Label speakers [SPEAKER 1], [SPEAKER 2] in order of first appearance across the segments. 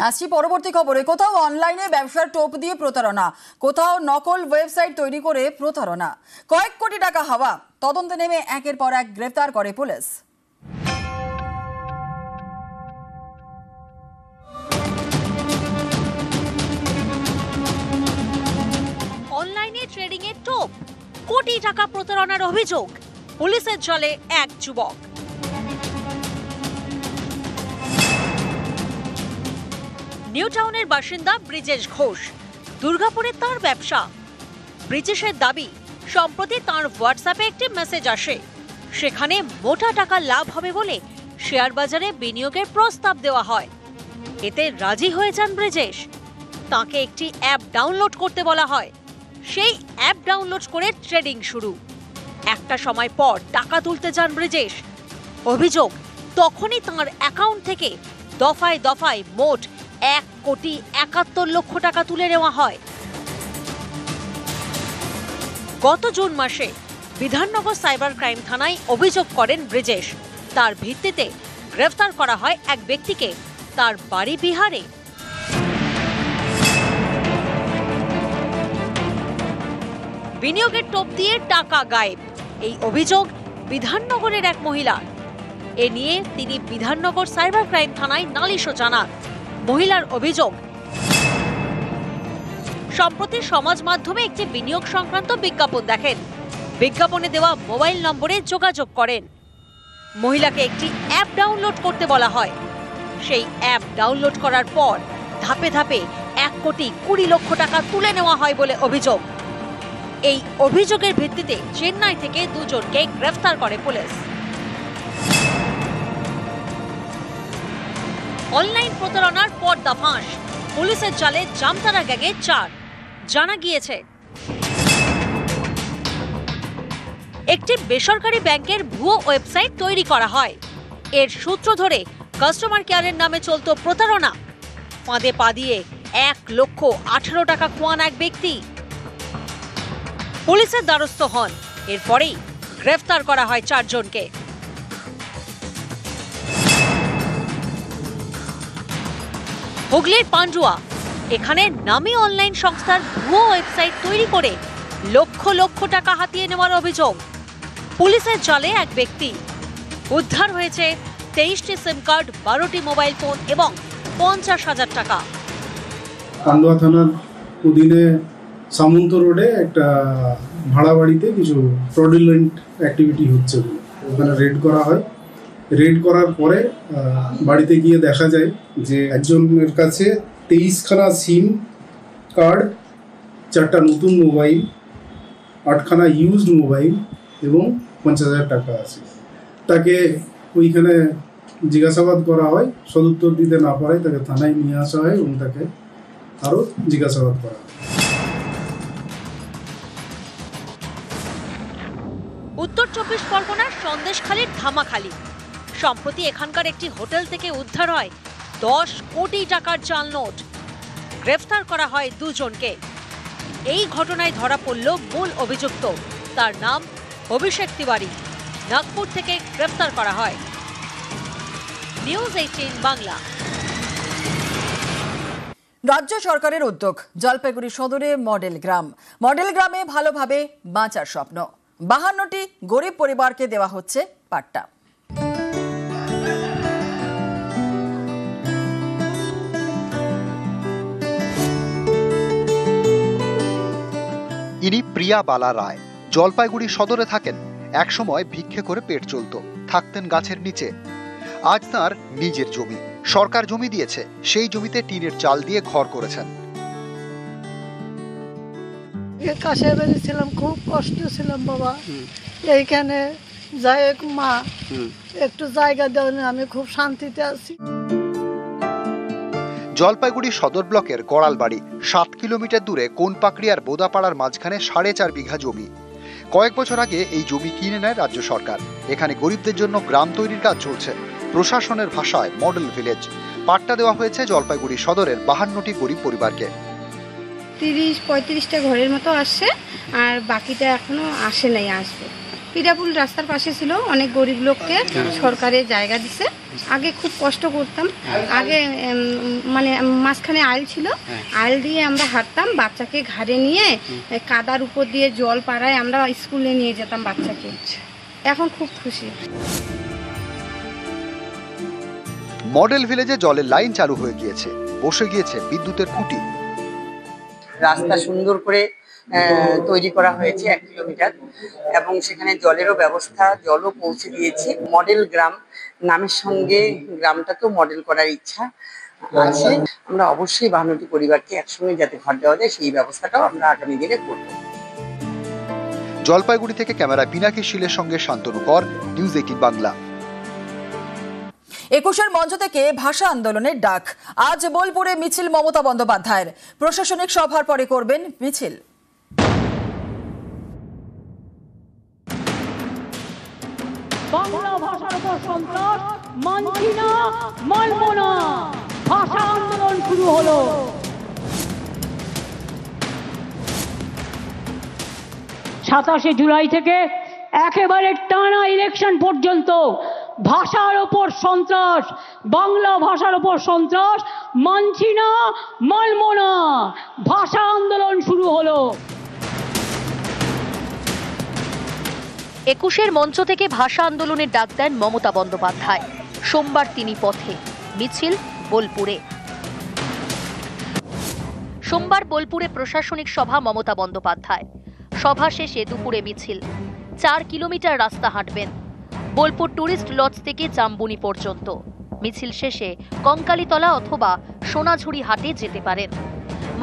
[SPEAKER 1] আসছি পরবর্তী খবরে। কোথাও অনলাইনে ব্যবসার টোপ দিয়ে প্রতারণা, কোথাও নকল ওয়েবসাইট তৈরি করে প্রতারণা, কয়েক কোটি টাকা হাওয়া। তদন্তে নেমে একের পর এক গ্রেফতার করে পুলিশ।
[SPEAKER 2] অনলাইনে ট্রেডিং এর টোপ, কোটি টাকা প্রতারণার অভিযোগ, পুলিশের জালে এক যুবক। নিউ টাউনের বাসিন্দা ব্রিজেশ ঘোষ। দুর্গাপুরে তার ব্যবসা। ব্রিজেশের দাবি, সম্প্রতি তার হোয়াটসঅ্যাপে একটি মেসেজ আসে, সেখানে মোটা টাকা লাভ হবে বলে শেয়ার বাজারে বিনিয়োগের প্রস্তাব দেওয়া হয়। এতে রাজি হয়ে যান ব্রিজেশ। তাকে একটি অ্যাপ ডাউনলোড করতে বলা হয়। সেই অ্যাপ ডাউনলোড করে ট্রেডিং শুরু। একটা সময় পর টাকা তুলতে যান ব্রিজেশ। অভিযোগ, তখনই তাঁর অ্যাকাউন্ট থেকে দফায় দফায় মোট 1,71,00,000 টাকা তুলে নেওয়া হয়। গত জুন মাসে বিধাননগর সাইবার ক্রাইম থানায় অভিযোগ করেন ব্রিজেশ। তার ভিত্তিতে গ্রেফতার করা হয় এক ব্যক্তিকে, তার বাড়ি বিহারে। বিনিয়োগের টোপ দিয়ে টাকা গায়েব, এই অভিযোগ বিধাননগরের এক মহিলা। এ নিয়ে তিনি বিধাননগর সাইবার ক্রাইম থানায় নালিশও জানান। মহিলার অভিযোগ, সম্প্রতি সমাজ মাধ্যমে একটি বিনিয়োগ সংক্রান্ত বিজ্ঞাপন দেখেন। বিজ্ঞাপনে দেওয়া মোবাইল নম্বরে যোগাযোগ করেন। মহিলাকে একটি অ্যাপ ডাউনলোড করতে বলা হয়। সেই অ্যাপ ডাউনলোড করার পর ধাপে ধাপে 1,20,00,000 টাকা তুলে নেওয়া হয় বলে অভিযোগ। এই অভিযোগের ভিত্তিতে চেন্নাই থেকে দুজনকে গ্রেফতার করে পুলিশ। অনলাইন প্রতারণার পর্দা ফাঁস, পুলিশের জালে জামতারা গ্যাংয়ের 4। জানা গিয়েছে, একটি বেসরকারি ব্যাংকের ভুয়ো ওয়েবসাইট তৈরি করা হয়। এর সূত্র ধরে কাস্টমার কেয়ারের নামে চলত প্রতারণা। ফাঁদে পা দিয়ে 1,18,00,000 টাকা খোয়ান এক ব্যক্তি। পুলিশের দ্বারস্থ হন। এরপরেই গ্রেফতার করা হয় 4 জনকে। হুগলির পান্ডুয়া, এখানে নামী অনলাইন সংস্থার ভুয়ো ওয়েবসাইট তৈরি করে লক্ষ লক্ষ টাকা হাতিয়ে নেওয়ার অভিযোগ। পুলিশের জালে এক ব্যক্তি। উদ্ধার হয়েছে 23টি সিম কার্ড, 12টি মোবাইল ফোন এবং 50,000 টাকা।
[SPEAKER 3] পান্ডুয়া থানার অধীনে সামন্ত রোডে একটা ভাড়া বাড়িতে কিছু ফ্রডুলেন্ট অ্যাক্টিভিটি হচ্ছে, ওখানে রেড করা হয়। রেড করার পরে বাড়িতে গিয়ে দেখা যায় যে একজনের কাছে 23খানা সিম কার্ড, 4টা নতুন মোবাইল, 8খানা ইউজড মোবাইল এবং 50,000 টাকা আছে। তাকে ওইখানে জিজ্ঞাসাবাদ করা হয়। সদুত্তর দিতে না পারায় তাকে থানায় নিয়ে আসা হয় এবং তাকে আরও জিজ্ঞাসাবাদ করা হয়।
[SPEAKER 2] উত্তর 24 পরগনার সন্দেশখালীর ধামাখালি। সম্প্রতি এখানকার একটি হোটেল থেকে উদ্ধার হয় 10 কোটি টাকার জাল নোট। গ্রেফতার করা হয় 2 জনকে। এই ঘটনায় ধরা পড়ল মূল অভিযুক্ত। তার নাম অভিষেক তিওয়ারি। নাগপুর থেকে গ্রেফতার করা হয়। নিউজ 18 বাংলা।
[SPEAKER 1] রাজ্য সরকারের উদ্যোগ, জলপাইগুড়ি সদরে মডেল গ্রাম। মডেল গ্রামে ভালোভাবে বাঁচার স্বপ্ন। 52টি গরিব পরিবারকে দেওয়া হচ্ছে পাট্টা।
[SPEAKER 4] ইনি প্রিয়া বালা রায়। জলপাইগুড়ি সদরে থাকেন। একসময় ভিক্ষে করে পেট চলত, থাকতেন গাছের নিচে। আজ তাঁর নিজের জমি, সরকার জমি দিয়েছে। সেই জমিতে টিনের চাল দিয়ে ঘর করেছেন।
[SPEAKER 5] কাছে বেরিয়েছিলাম, খুব কষ্ট ছিলাম বাবা। এইখানে যাই মা একটু জায়গা দেওয়া, আমি খুব শান্তিতে আছি।
[SPEAKER 4] জলপাইগুড়ি সদর ব্লকের গড়ালবাড়ি 7 কিলোমিটার দূরে কোনপাকড়ি আর বোদাপাড়ার মাঝখানে 4.5 বিঘা জমি। কয়েক বছর আগে এই জমি কিনে নেয় রাজ্য সরকার। এখানে গরিবদের জন্য গ্রাম তৈরির কাজ চলছে। প্রশাসনের ভাষায় মডেল ভিলেজ। পাট্টা দেওয়া হয়েছে জলপাইগুড়ি সদরের 52টি গরিব পরিবারকে।
[SPEAKER 6] 30-35টা ঘরের মতো আসছে, আর বাকিটা এখনো আসে নাই, আসবে। পিরাপুল রাস্তার পাশে ছিল, অনেক গরিব লোককে সরকারের জায়গা দিছে। আগে খুব কষ্ট করতাম, আগে মানে মাঝখানে আইল ছিল, আইল দিয়ে আমরা হাঁটতাম, বাচ্চাকে ঘাড়ে নিয়ে কাদার উপর দিয়ে জল পাড়ায় আমরা স্কুলে নিয়ে যেতাম বাচ্চাকে। এখন খুব খুশি।
[SPEAKER 4] মডেল ভিলেজে জলের লাইন চালু হয়ে গিয়েছে, বসে গিয়েছে বিদ্যুতের খুঁটি।
[SPEAKER 7] রাস্তা সুন্দর করে তৈরি করা হয়েছে 1 কিলোমিটার, এবং সেখানে জলেরও ব্যবস্থা, জলও পৌঁছে দিয়েছে। মডেল গ্রাম নামের সঙ্গে গ্রামটাকেও মডেল করার ইচ্ছা আছে। আমরা অবশ্যই 52টি পরিবারকে একসঙ্গে যাতে ঘর দেওয়া যায় সেই ব্যবস্থাটাও আমরা আগামী দিনে করব।
[SPEAKER 4] জলপাইগুড়ি থেকে ক্যামেরা পিনাকি শীলের সঙ্গে শান্তনু কর, নিউজ 18 বাংলা।
[SPEAKER 1] 21 মঞ্চ থেকে ভাষা আন্দোলনের ডাক। আজ বোলপুরে মিছিল মমতা বন্দ্যোপাধ্যায়ের। প্রশাসনিক সভার পরে করবেন মিছিল।
[SPEAKER 8] বাংলা ভাষার উপর সন্ত্রাস মানছি না, মানব না, ভাষা আন্দোলন শুরু হলো। সাতাশে জুলাই থেকে একেবারে টানা ইলেকশন পর্যন্ত ভাষার ওপর সন্ত্রাস, বাংলা ভাষার ওপর সন্ত্রাস মানছি না, মানব না, ভাষা আন্দোলন শুরু হলো।
[SPEAKER 2] 21 মঞ্চ থেকে ভাষা আন্দোলনের ডাক দেন মমতা বন্দ্যোপাধ্যায়। সোমবার তিনি পথে, মিছিল বোলপুরে। সোমবার বোলপুরে প্রশাসনিক সভা মমতা বন্দ্যোপাধ্যায়। সভা শেষে দুপুরে মিছিল। 4 কিলোমিটার রাস্তা হাঁটবেন বোলপুর টুরিস্ট লজ থেকে জাম্বুনি পর্যন্ত। মিছিল শেষে কঙ্কালীতলা অথবা সোনাঝুরি হাটে যেতে পারেন।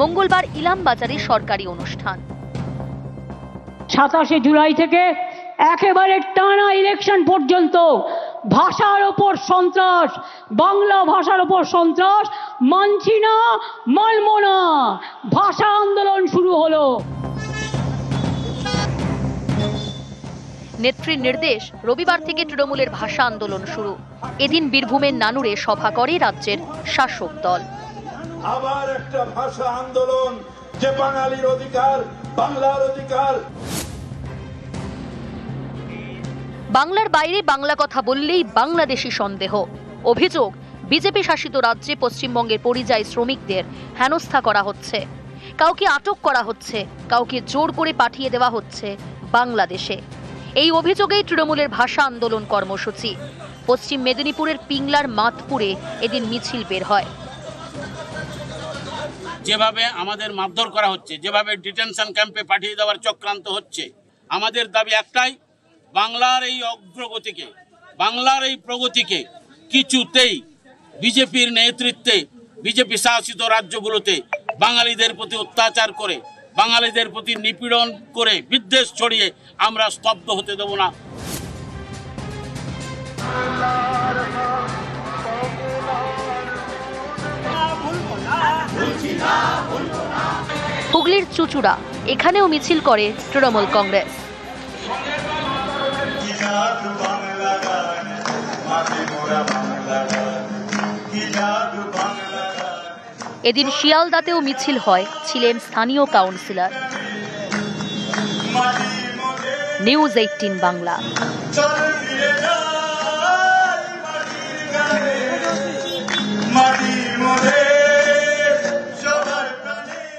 [SPEAKER 2] মঙ্গলবার ইলাম বাজারে সরকারি অনুষ্ঠান।
[SPEAKER 8] 27শে জুলাই থেকে একেবারে টানা ইলেকশন পর্যন্ত ভাষার ওপর সন্ত্রাস, বাংলা ভাষার ওপর সন্ত্রাস মানছি না, মানব না, ভাষা আন্দোলন শুরু হলো।
[SPEAKER 2] নেত্রীর নির্দেশ, রবিবার থেকে তৃণমূলের ভাষা আন্দোলন শুরু। এদিন বীরভূমের নানুরে সভা করে রাজ্যের শাসক দল।
[SPEAKER 9] আবার একটা ভাষা আন্দোলন, যে বাঙালির অধিকার, বাংলার অধিকার।
[SPEAKER 2] বাংলার বাইরে বাংলা কথা বললেই বাংলাদেশি সন্দেহ। অভিযোগ, বিজেপি শাসিত রাজ্যে পশ্চিমবঙ্গের পরিযায়ী শ্রমিকদের হেনস্থা করা হচ্ছে, কাউকে আটক করা হচ্ছে, কাউকে জোর করে পাঠিয়ে দেওয়া হচ্ছে বাংলাদেশে। এই অভিযোগেই তৃণমূলের ভাষা আন্দোলন কর্মসূচি। পশ্চিম মেদিনীপুরের পিংলার মাতপুরে এদিন মিছিল বের হয়।
[SPEAKER 10] যেভাবে আমাদের মারধর করা হচ্ছে, যেভাবে ডিটেনশন ক্যাম্পে পাঠিয়ে দেওয়ার চক্রান্ত হচ্ছে, আমাদের দাবি একটাই, বাংলার এই অগ্রগতিকে, বাংলার এই প্রগতিকে কিছুতেই বিজেপির নেতৃত্বে বিজেপি শাসিত রাজ্যগুলোতে বাঙালিদের প্রতি অত্যাচার করে, বাঙালিদের প্রতি নিপীড়ন করে, বিদ্বেষ ছড়িয়ে আমরা স্তব্ধ হতে দেব না।
[SPEAKER 2] হুগলির চুচুড়া, এখানেও মিছিল করে তৃণমূল কংগ্রেস। এদিন শিয়ালদাতেও মিছিল হয়, ছিলেন স্থানীয় কাউন্সিলর। নিউজ 18 বাংলা।